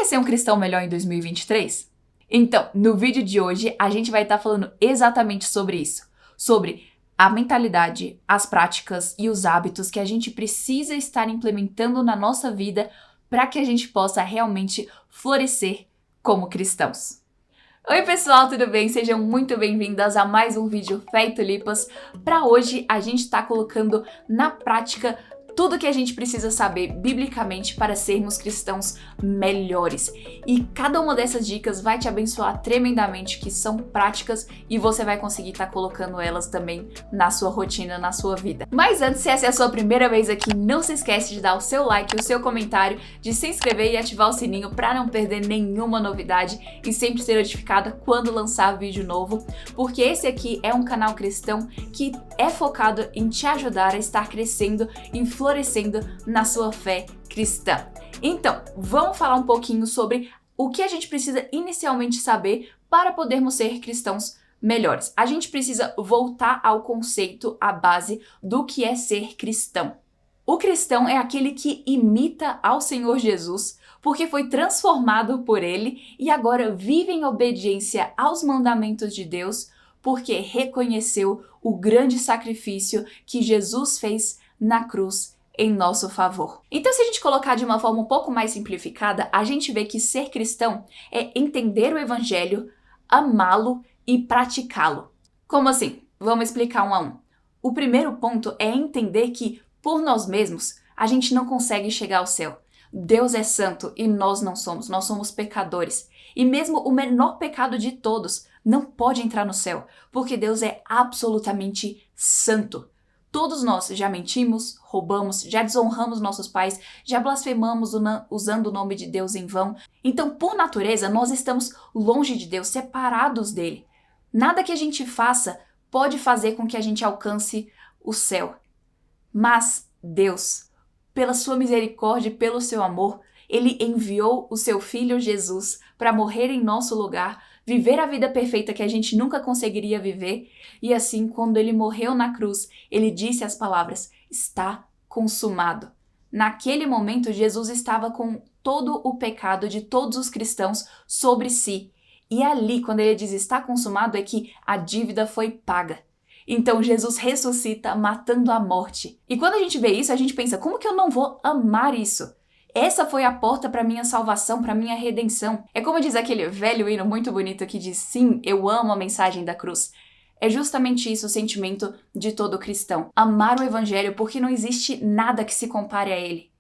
ser um cristão melhor em 2023? Então, no vídeo de hoje, a gente vai estar falando exatamente sobre isso. Sobre a mentalidade, as práticas e os hábitos que a gente precisa estar implementando na nossa vida para que a gente possa realmente florescer como cristãos. Oi pessoal, tudo bem? Sejam muito bem-vindas a mais um vídeo Fé e Tulipas. Para hoje a gente está colocando na prática tudo que a gente precisa saber biblicamente para sermos cristãos melhores. E cada uma dessas dicas vai te abençoar tremendamente, que são práticas e você vai conseguir estar colocando elas também na sua rotina, na sua vida. Mas antes, se essa é a sua primeira vez aqui, não se esquece de dar o seu like, o seu comentário, de se inscrever e ativar o sininho para não perder nenhuma novidade e sempre ser notificada quando lançar vídeo novo, porque esse aqui é um canal cristão que é focado em te ajudar a estar crescendo e florescendo na sua fé cristã. Então, vamos falar um pouquinho sobre o que a gente precisa inicialmente saber para podermos ser cristãos melhores. A gente precisa voltar ao conceito, à base do que é ser cristão. O cristão é aquele que imita ao Senhor Jesus, porque foi transformado por ele e agora vive em obediência aos mandamentos de Deus, porque reconheceu o grande sacrifício que Jesus fez na cruz em nosso favor. Então, se a gente colocar de uma forma um pouco mais simplificada, a gente vê que ser cristão é entender o evangelho, amá-lo e praticá-lo. Como assim? Vamos explicar um a um. O primeiro ponto é entender que, por nós mesmos, a gente não consegue chegar ao céu. Deus é santo e nós não somos, nós somos pecadores. E mesmo o menor pecado de todos não pode entrar no céu, porque Deus é absolutamente santo. Todos nós já mentimos, roubamos, já desonramos nossos pais, já blasfemamos usando o nome de Deus em vão. Então, por natureza, nós estamos longe de Deus, separados dele. Nada que a gente faça pode fazer com que a gente alcance o céu. Mas Deus, pela sua misericórdia e pelo seu amor, ele enviou o seu Filho Jesus para morrer em nosso lugar, viver a vida perfeita que a gente nunca conseguiria viver, e assim, quando ele morreu na cruz, ele disse as palavras: "Está consumado". Naquele momento, Jesus estava com todo o pecado de todos os cristãos sobre si. E ali, quando ele diz "está consumado", é que a dívida foi paga. Então Jesus ressuscita matando a morte. E quando a gente vê isso, a gente pensa: como que eu não vou amar isso? Essa foi a porta para minha salvação, para minha redenção. É como diz aquele velho hino muito bonito que diz: "Sim, eu amo a mensagem da cruz". É justamente isso o sentimento de todo cristão. Amar o evangelho porque não existe nada que se compare a ele.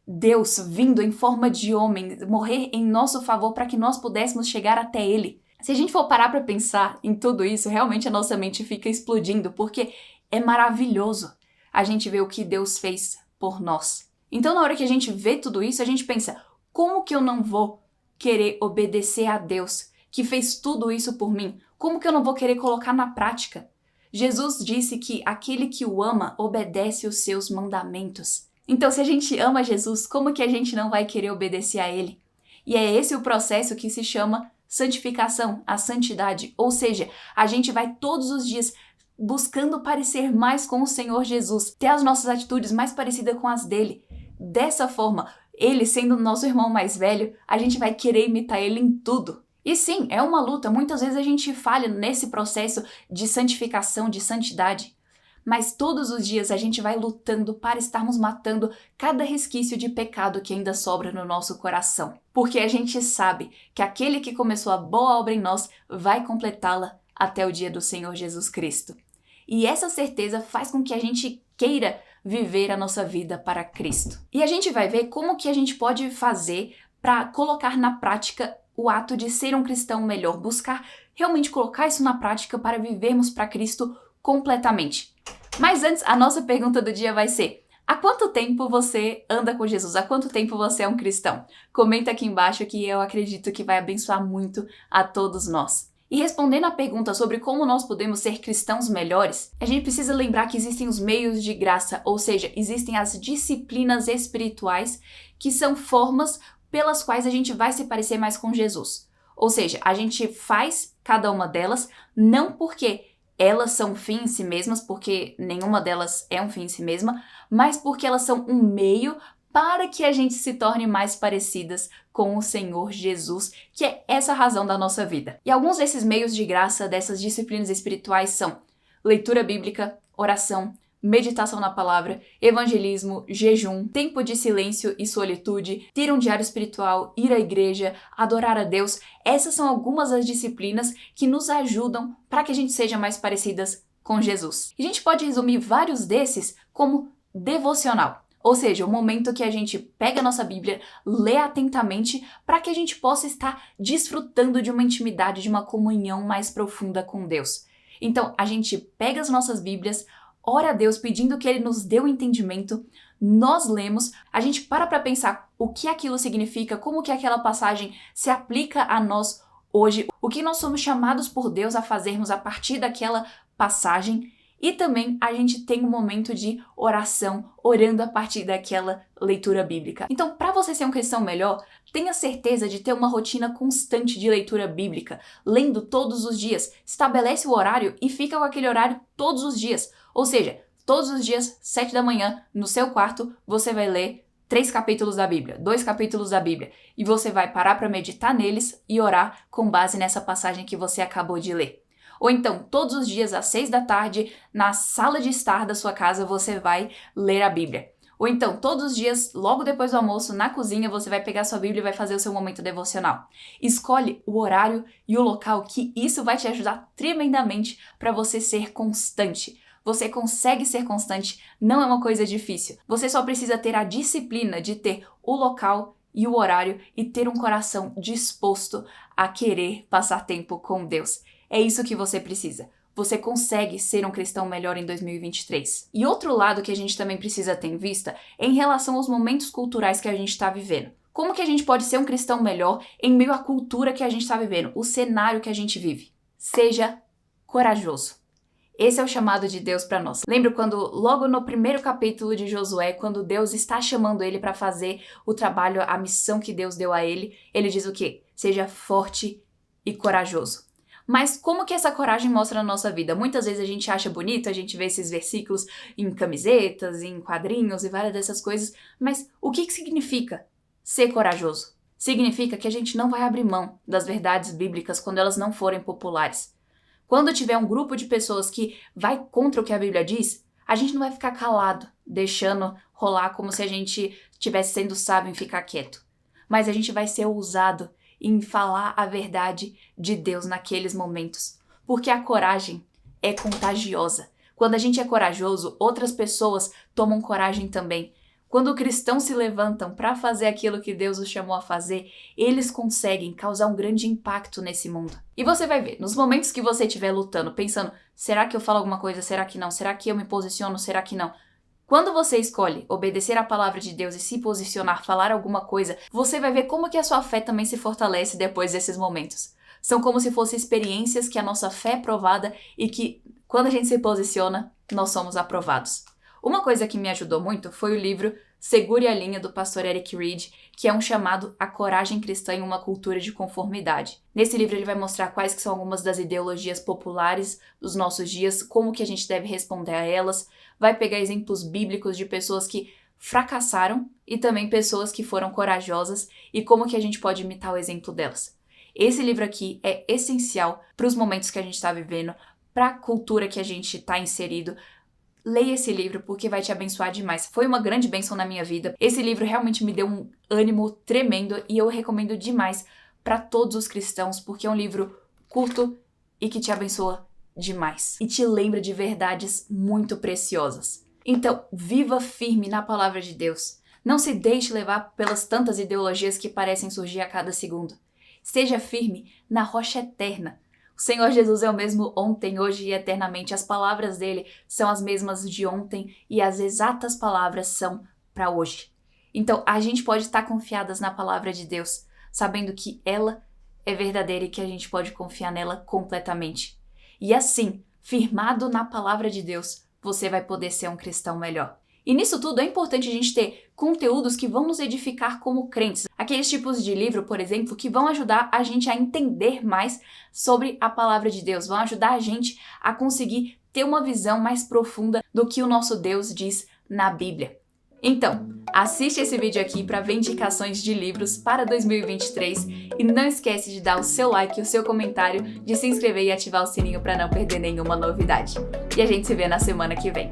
Deus vindo em forma de homem, morrer em nosso favor para que nós pudéssemos chegar até ele. Se a gente for parar para pensar em tudo isso, realmente a nossa mente fica explodindo, porque é maravilhoso a gente ver o que Deus fez por nós. Então, na hora que a gente vê tudo isso, a gente pensa: como que eu não vou querer obedecer a Deus, que fez tudo isso por mim? Como que eu não vou querer colocar na prática? Jesus disse que aquele que o ama obedece os seus mandamentos. Então, se a gente ama Jesus, como que a gente não vai querer obedecer a ele? E é esse o processo que se chama santificação, a santidade. Ou seja, a gente vai todos os dias buscando parecer mais com o Senhor Jesus, ter as nossas atitudes mais parecidas com as dele. Dessa forma, ele sendo o nosso irmão mais velho, a gente vai querer imitar ele em tudo. E sim, é uma luta, muitas vezes a gente falha nesse processo de santificação, de santidade. Mas todos os dias a gente vai lutando para estarmos matando cada resquício de pecado que ainda sobra no nosso coração. Porque a gente sabe que aquele que começou a boa obra em nós vai completá-la até o dia do Senhor Jesus Cristo. E essa certeza faz com que a gente queira viver a nossa vida para Cristo. E a gente vai ver como que a gente pode fazer para colocar na prática o ato de ser um cristão melhor, buscar realmente colocar isso na prática para vivermos para Cristo completamente. Mas antes, a nossa pergunta do dia vai ser: há quanto tempo você anda com Jesus? Há quanto tempo você é um cristão? Comenta aqui embaixo que eu acredito que vai abençoar muito a todos nós. E respondendo à pergunta sobre como nós podemos ser cristãos melhores, a gente precisa lembrar que existem os meios de graça, ou seja, existem as disciplinas espirituais, que são formas pelas quais a gente vai se parecer mais com Jesus. Ou seja, a gente faz cada uma delas não porque elas são fim em si mesmas, porque nenhuma delas é um fim em si mesma, mas porque elas são um meio para que a gente se torne mais parecidas com o Senhor Jesus, que é essa a razão da nossa vida. E alguns desses meios de graça, dessas disciplinas espirituais são leitura bíblica, oração, meditação na palavra, evangelismo, jejum, tempo de silêncio e solitude, ter um diário espiritual, ir à igreja, adorar a Deus. Essas são algumas das disciplinas que nos ajudam para que a gente seja mais parecidas com Jesus. E a gente pode resumir vários desses como devocional. Ou seja, o momento que a gente pega a nossa Bíblia, lê atentamente para que a gente possa estar desfrutando de uma intimidade, de uma comunhão mais profunda com Deus. Então, a gente pega as nossas Bíblias, ora a Deus pedindo que Ele nos dê o entendimento, nós lemos, a gente para pensar o que aquilo significa, como que aquela passagem se aplica a nós hoje, o que nós somos chamados por Deus a fazermos a partir daquela passagem. E também a gente tem um momento de oração, orando a partir daquela leitura bíblica. Então, para você ser um cristão melhor, tenha certeza de ter uma rotina constante de leitura bíblica, lendo todos os dias. Estabelece o horário e fica com aquele horário todos os dias. Ou seja, todos os dias, 7 da manhã, no seu quarto, você vai ler 3 capítulos da Bíblia, 2 capítulos da Bíblia, e você vai parar para meditar neles e orar com base nessa passagem que você acabou de ler. Ou então, todos os dias às 6 da tarde, na sala de estar da sua casa, você vai ler a Bíblia. Ou então, todos os dias, logo depois do almoço, na cozinha, você vai pegar sua Bíblia e vai fazer o seu momento devocional. Escolhe o horário e o local, que isso vai te ajudar tremendamente para você ser constante. Você consegue ser constante, não é uma coisa difícil. Você só precisa ter a disciplina de ter o local e o horário e ter um coração disposto a querer passar tempo com Deus. É isso que você precisa. Você consegue ser um cristão melhor em 2023. E outro lado que a gente também precisa ter em vista é em relação aos momentos culturais que a gente está vivendo. Como que a gente pode ser um cristão melhor em meio à cultura que a gente está vivendo, o cenário que a gente vive? Seja corajoso. Esse é o chamado de Deus para nós. Lembra quando, logo no primeiro capítulo de Josué, quando Deus está chamando ele para fazer o trabalho, a missão que Deus deu a ele, ele diz o quê? Seja forte e corajoso. Mas como que essa coragem mostra na nossa vida? Muitas vezes a gente acha bonito, a gente vê esses versículos em camisetas, em quadrinhos e várias dessas coisas, mas o que significa ser corajoso? Significa que a gente não vai abrir mão das verdades bíblicas quando elas não forem populares. Quando tiver um grupo de pessoas que vai contra o que a Bíblia diz, a gente não vai ficar calado, deixando rolar como se a gente estivesse sendo sábio em ficar quieto. Mas a gente vai ser ousado em falar a verdade de Deus naqueles momentos. Porque a coragem é contagiosa. Quando a gente é corajoso, outras pessoas tomam coragem também. Quando cristãos se levantam para fazer aquilo que Deus os chamou a fazer, eles conseguem causar um grande impacto nesse mundo. E você vai ver, nos momentos que você estiver lutando, pensando, será que eu falo alguma coisa, será que não? Será que eu me posiciono, será que não? Quando você escolhe obedecer à palavra de Deus e se posicionar, falar alguma coisa, você vai ver como que a sua fé também se fortalece depois desses momentos. São como se fossem experiências que a nossa fé é provada e que, quando a gente se posiciona, nós somos aprovados. Uma coisa que me ajudou muito foi o livro Segure a Linha, do pastor Eric Reed, que é um chamado à coragem cristã em uma cultura de conformidade. Nesse livro ele vai mostrar quais que são algumas das ideologias populares dos nossos dias, como que a gente deve responder a elas, vai pegar exemplos bíblicos de pessoas que fracassaram e também pessoas que foram corajosas e como que a gente pode imitar o exemplo delas. Esse livro aqui é essencial para os momentos que a gente está vivendo, para a cultura que a gente está inserido. Leia esse livro porque vai te abençoar demais. Foi uma grande bênção na minha vida. Esse livro realmente me deu um ânimo tremendo e eu recomendo demais para todos os cristãos porque é um livro curto e que te abençoa demais. E te lembra de verdades muito preciosas. Então, viva firme na palavra de Deus. Não se deixe levar pelas tantas ideologias que parecem surgir a cada segundo. Seja firme na rocha eterna. O Senhor Jesus é o mesmo ontem, hoje e eternamente. As palavras dele são as mesmas de ontem e as exatas palavras são para hoje. Então, a gente pode estar confiadas na palavra de Deus, sabendo que ela é verdadeira e que a gente pode confiar nela completamente. E assim, firmado na palavra de Deus, você vai poder ser um cristão melhor. E nisso tudo é importante a gente ter conteúdos que vão nos edificar como crentes. Aqueles tipos de livro, por exemplo, que vão ajudar a gente a entender mais sobre a palavra de Deus, vão ajudar a gente a conseguir ter uma visão mais profunda do que o nosso Deus diz na Bíblia. Então, Assiste esse vídeo aqui para ver indicações de livros para 2023 e não esquece de dar o seu like e o seu comentário, de se inscrever e ativar o sininho para não perder nenhuma novidade. E a gente se vê na semana que vem.